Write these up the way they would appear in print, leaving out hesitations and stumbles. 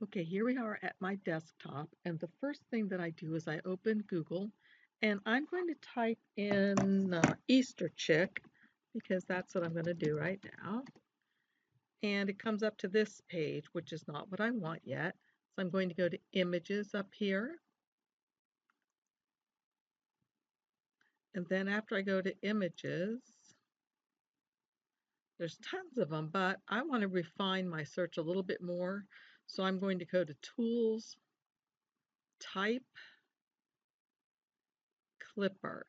Okay, here we are at my desktop, and the first thing that I do is I open Google, and I'm going to type in Easter chick, because that's what I'm going to do right now. And it comes up to this page, which is not what I want yet. So I'm going to go to Images up here. And then after I go to Images, there's tons of them, but I want to refine my search a little bit more. So I'm going to go to Tools, Type, Clipart.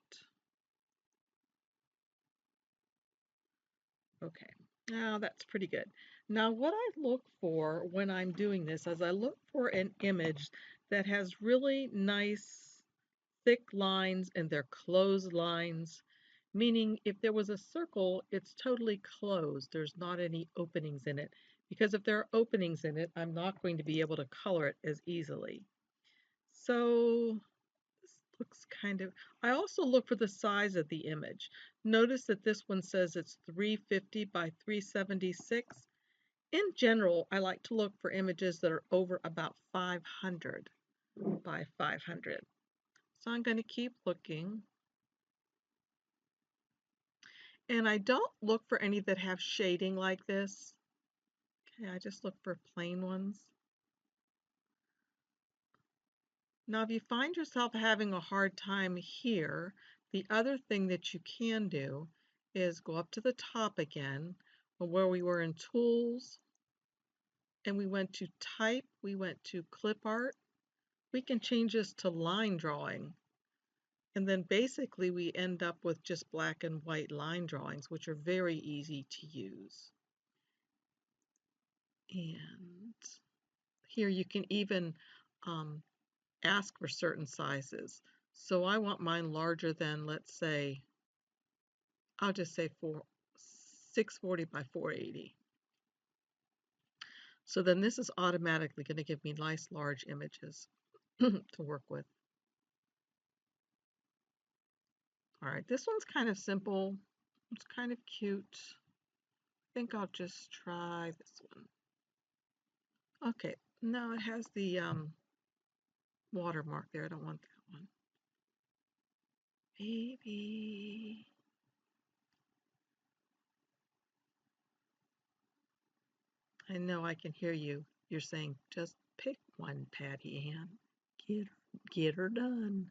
Okay, now that's pretty good. Now what I look for when I'm doing this is I look for an image that has really nice thick lines and they're closed lines, meaning if there was a circle, it's totally closed. There's not any openings in it, because if there are openings in it, I'm not going to be able to color it as easily. So this looks kind of, I also look for the size of the image. Notice that this one says it's 350 by 376. In general, I like to look for images that are over about 500 by 500. So I'm going to keep looking. And I don't look for any that have shading like this. Okay, I just look for plain ones. Now, if you find yourself having a hard time here, the other thing that you can do is go up to the top again, where we were in Tools, and we went to Type, we went to Clip Art. We can change this to line drawing. And then basically we end up with just black and white line drawings, which are very easy to use. And here you can even ask for certain sizes. So I want mine larger than, let's say, I'll just say 640 by 480. So then this is automatically going to give me nice large images to work with. All right, this one's kind of simple. It's kind of cute. I think I'll just try this one. Okay, no, it has the watermark there. I don't want that one. Maybe. I know I can hear you. You're saying, just pick one, Patty Ann. Get her done.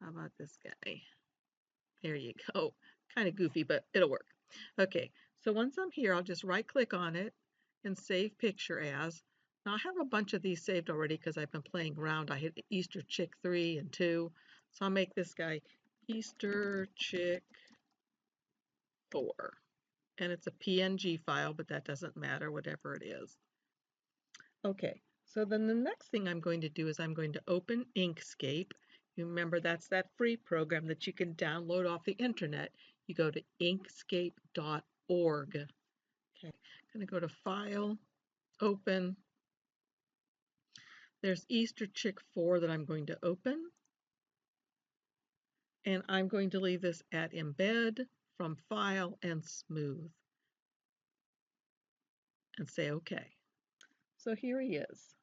How about this guy? There you go. Kind of goofy, but it'll work. Okay, so once I'm here, I'll just right-click on it and save picture as. Now I have a bunch of these saved already because I've been playing around. I hit Easter Chick 3 and 2. So I'll make this guy Easter Chick 4. And it's a PNG file, but that doesn't matter, whatever it is. Okay, so then the next thing I'm going to do is I'm going to open Inkscape. You remember that's that free program that you can download off the internet. You go to inkscape.org. Okay, I'm going to go to File, Open. There's Easter Chick 4 that I'm going to open. And I'm going to leave this at Embed, from File, and Smooth. And say OK. So here he is.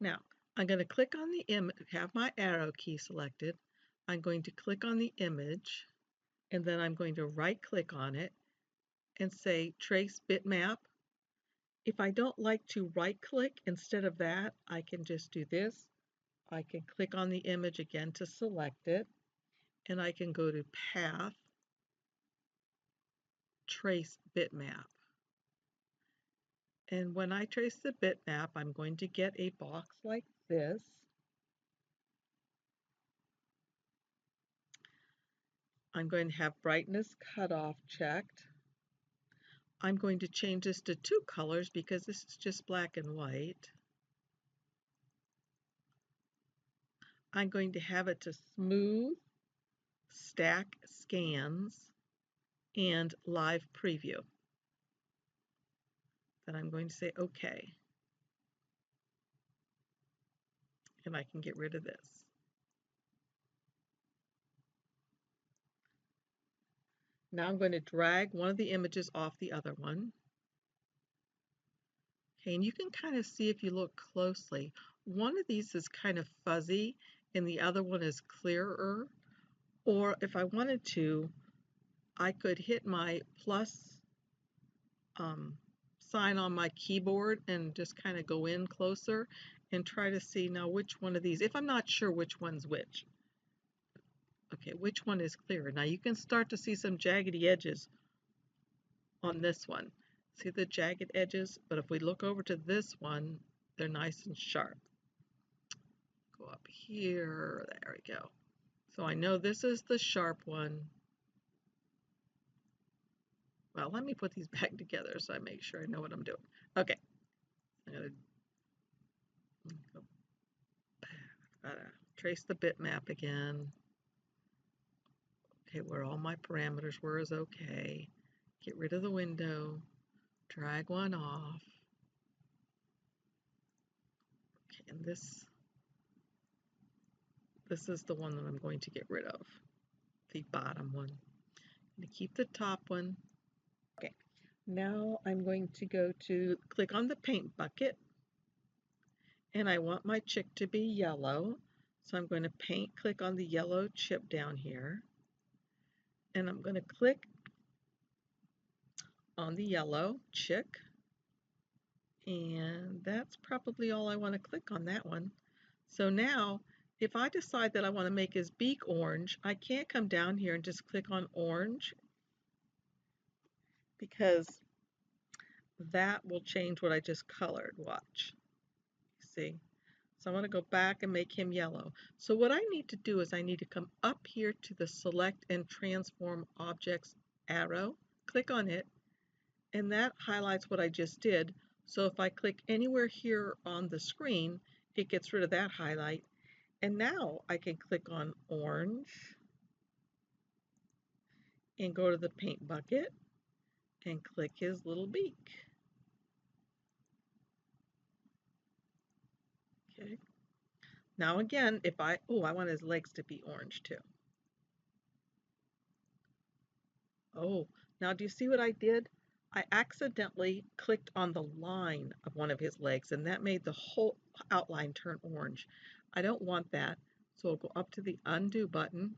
Now, I'm going to click on the image, have my arrow key selected. I'm going to click on the image, and then I'm going to right-click on it and say Trace Bitmap. If I don't like to right-click, instead of that, I can just do this. I can click on the image again to select it, and I can go to Path, Trace Bitmap. And when I trace the bitmap, I'm going to get a box like this. I'm going to have brightness cutoff checked. I'm going to change this to 2 colors because this is just black and white. I'm going to have it to smooth, stack scans, and live preview. Then I'm going to say OK. And I can get rid of this. Now I'm going to drag one of the images off the other one. Okay, and you can kind of see if you look closely. One of these is kind of fuzzy and the other one is clearer. Or if I wanted to, I could hit my plus sign on my keyboard and just kind of go in closer and try to see now which one of these, if I'm not sure which one's which. Okay, which one is clearer? Now you can start to see some jaggedy edges on this one. See the jagged edges? But if we look over to this one, they're nice and sharp. Go up here, there we go. So I know this is the sharp one. Well, let me put these back together so I make sure I know what I'm doing. Okay, I'm gonna go back. Gotta trace the bitmap again. Okay, where all my parameters were is okay. Get rid of the window, drag one off. Okay, and this is the one that I'm going to get rid of, the bottom one. I'm going to keep the top one. Okay, now I'm going to go to click on the paint bucket, and I want my chick to be yellow. So I'm going to click on the yellow chip down here, and I'm going to click on the yellow chick, and that's probably all I want to click on that one. So now, if I decide that I want to make his beak orange, I can't come down here and just click on orange because that will change what I just colored. Watch. See? So I want to go back and make him yellow. So what I need to do is I need to come up here to the Select and Transform Objects arrow, click on it, and that highlights what I just did. So if I click anywhere here on the screen, it gets rid of that highlight. And now I can click on orange and go to the paint bucket and click his little beak. Okay. Now again, if I want his legs to be orange too. Oh, now do you see what I did? I accidentally clicked on the line of one of his legs, and that made the whole outline turn orange. I don't want that, so I'll go up to the undo button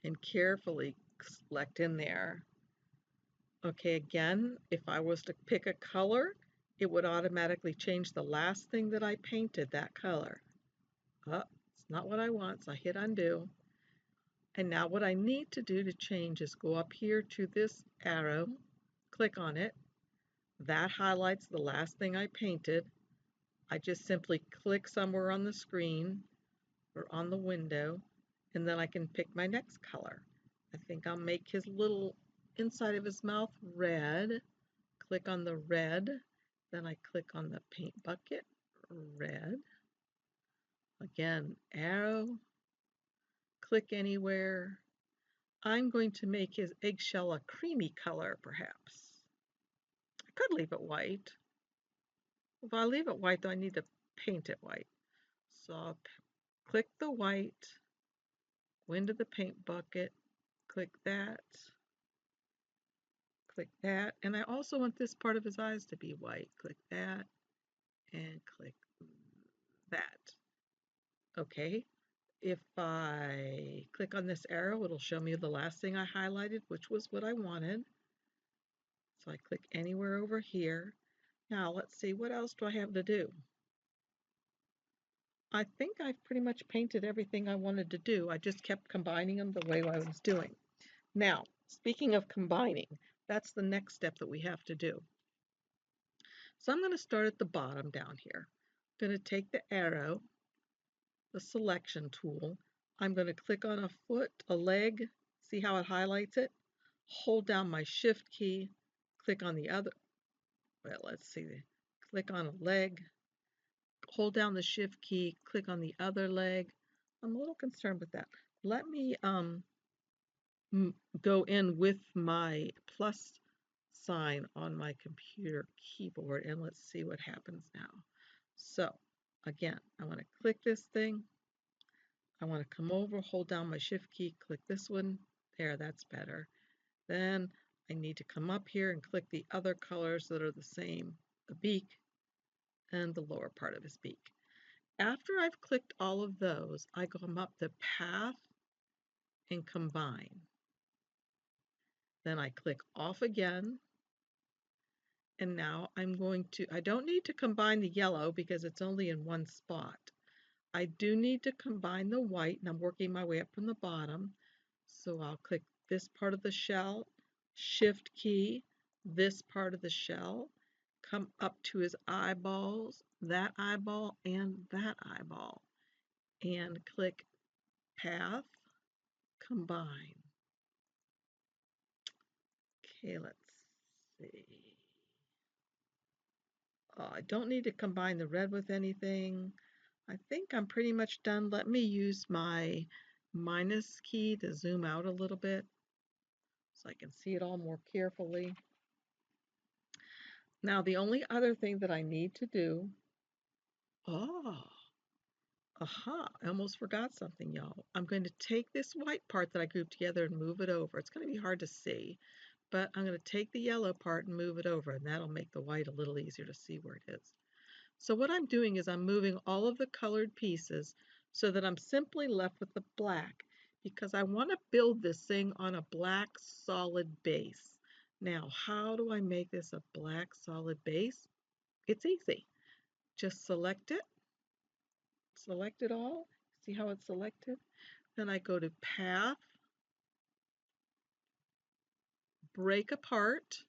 and carefully select in there. Okay, again, if I was to pick a color, it would automatically change the last thing that I painted, that color. Oh, it's not what I want, so I hit undo. And now what I need to do to change is go up here to this arrow, click on it. That highlights the last thing I painted. I just simply click somewhere on the screen or on the window, and then I can pick my next color. I think I'll make his little inside of his mouth red. Click on the red, then I click on the paint bucket, red. Again, arrow, click anywhere. I'm going to make his eggshell a creamy color, perhaps. I could leave it white. If I leave it white, though, I need to paint it white. So I'll click the white, go into the paint bucket, click that, and I also want this part of his eyes to be white. Click that, and click that. Okay, if I click on this arrow, it'll show me the last thing I highlighted, which was what I wanted. So I click anywhere over here. Now let's see, what else do I have to do? I think I've pretty much painted everything I wanted to do. I just kept combining them the way I was doing. Now, speaking of combining, that's the next step that we have to do. So I'm going to start at the bottom down here. I'm going to take the arrow, the selection tool. I'm going to click on a foot, a leg, see how it highlights it? Hold down my shift key, click on the other, well, let's see, click on a leg, hold down the shift key, click on the other leg. I'm a little concerned with that. Let me go in with my plus sign on my computer keyboard and let's see what happens now. So again, I want to click this thing. I want to come over, hold down my shift key, click this one. There, that's better. Then I need to come up here and click the other colors that are the same. the beak, and the lower part of his beak. After I've clicked all of those, I come up to Path and Combine. Then I click off again, and now I don't need to combine the yellow because it's only in one spot. I do need to combine the white, and I'm working my way up from the bottom. So I'll click this part of the shell, Shift key, this part of the shell, come up to his eyeballs, that eyeball, and that eyeball, and click Path, Combine. Okay, let's see. I don't need to combine the red with anything. I think I'm pretty much done. Let me use my minus key to zoom out a little bit so I can see it all more carefully. Now the only other thing that I need to do, I almost forgot something, y'all. I'm going to take this white part that I grouped together and move it over. It's going to be hard to see, but I'm going to take the yellow part and move it over, and that'll make the white a little easier to see where it is. So what I'm doing is I'm moving all of the colored pieces so that I'm simply left with the black, because I want to build this thing on a black solid base. Now, how do I make this a black solid base? It's easy. Just select it all. See how it's selected? Then I go to Path, Break Apart.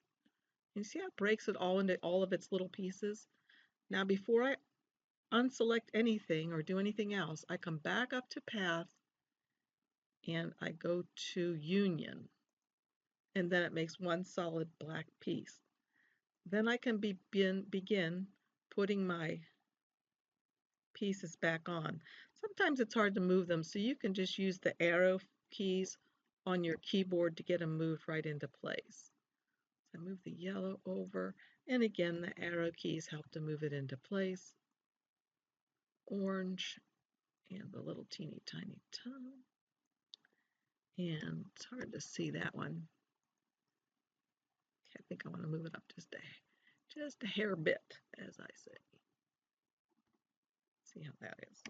You see how it breaks it all into all of its little pieces? Now before I unselect anything or do anything else, I come back up to Path and I go to Union, and then it makes one solid black piece. Then I can begin putting my pieces back on. Sometimes it's hard to move them, so you can just use the arrow keys on your keyboard to get them moved right into place. So I move the yellow over, and again the arrow keys help to move it into place. Orange, and the little teeny tiny tongue. And it's hard to see that one. I think I want to move it up just a hair bit, as I say. See how that is.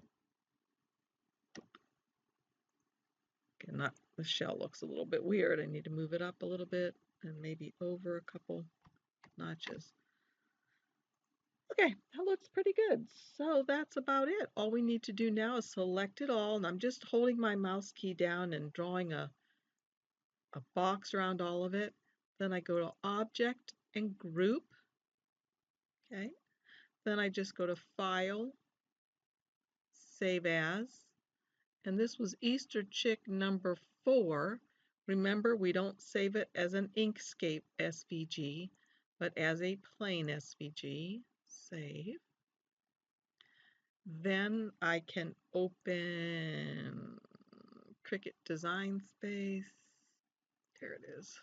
Okay, the shell looks a little bit weird. I need to move it up a little bit and maybe over a couple notches. Okay, that looks pretty good. So that's about it. All we need to do now is select it all, and I'm just holding my mouse key down and drawing a box around all of it. Then I go to Object and Group. Okay. Then I just go to File, Save As, and this was Easter Chick number 4. Remember, we don't save it as an Inkscape SVG, but as a plain SVG. Save. Then I can open Cricut Design Space. There it is.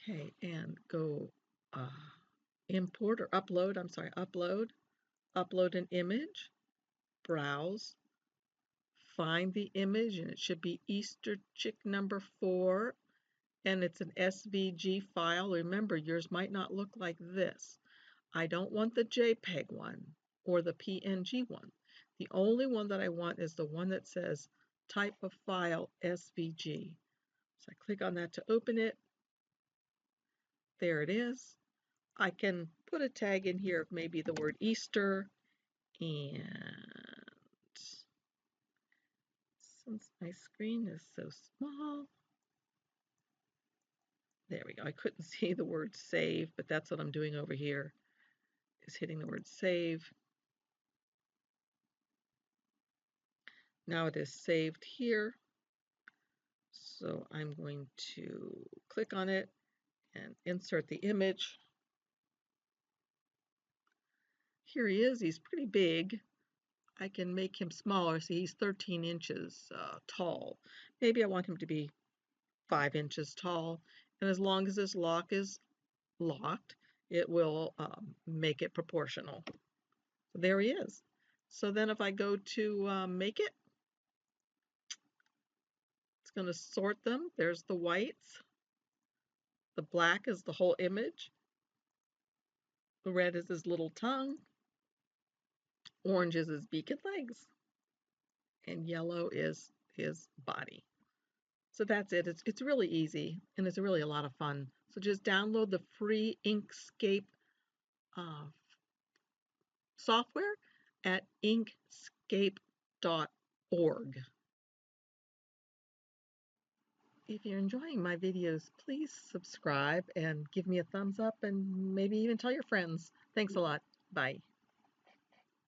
Okay, and go import or upload, upload an image, browse, find the image, and it should be Easter Chick number 4, and it's an SVG file. Remember, yours might not look like this. I don't want the JPEG one or the PNG one. The only one that I want is the one that says type of file SVG. So I click on that to open it. There it is. I can put a tag in here of maybe the word Easter, and since my screen is so small, there we go. I couldn't see the word save, but that's what I'm doing over here, is hitting the word save. Now it is saved here. So I'm going to click on it and insert the image. Here he is. He's pretty big. I can make him smaller. See, he's 13 inches tall. Maybe I want him to be 5 inches tall. And as long as this lock is locked, it will make it proportional. So there he is. So then if I go to make it, it's going to sort them. There's the whites. The black is the whole image. Red is his little tongue, orange is his beak and legs, and yellow is his body. So that's it. It's really easy, and it's really a lot of fun. So just download the free Inkscape uh, software at inkscape.org. If you're enjoying my videos, please subscribe and give me a thumbs up and maybe even tell your friends. Thanks a lot. Bye.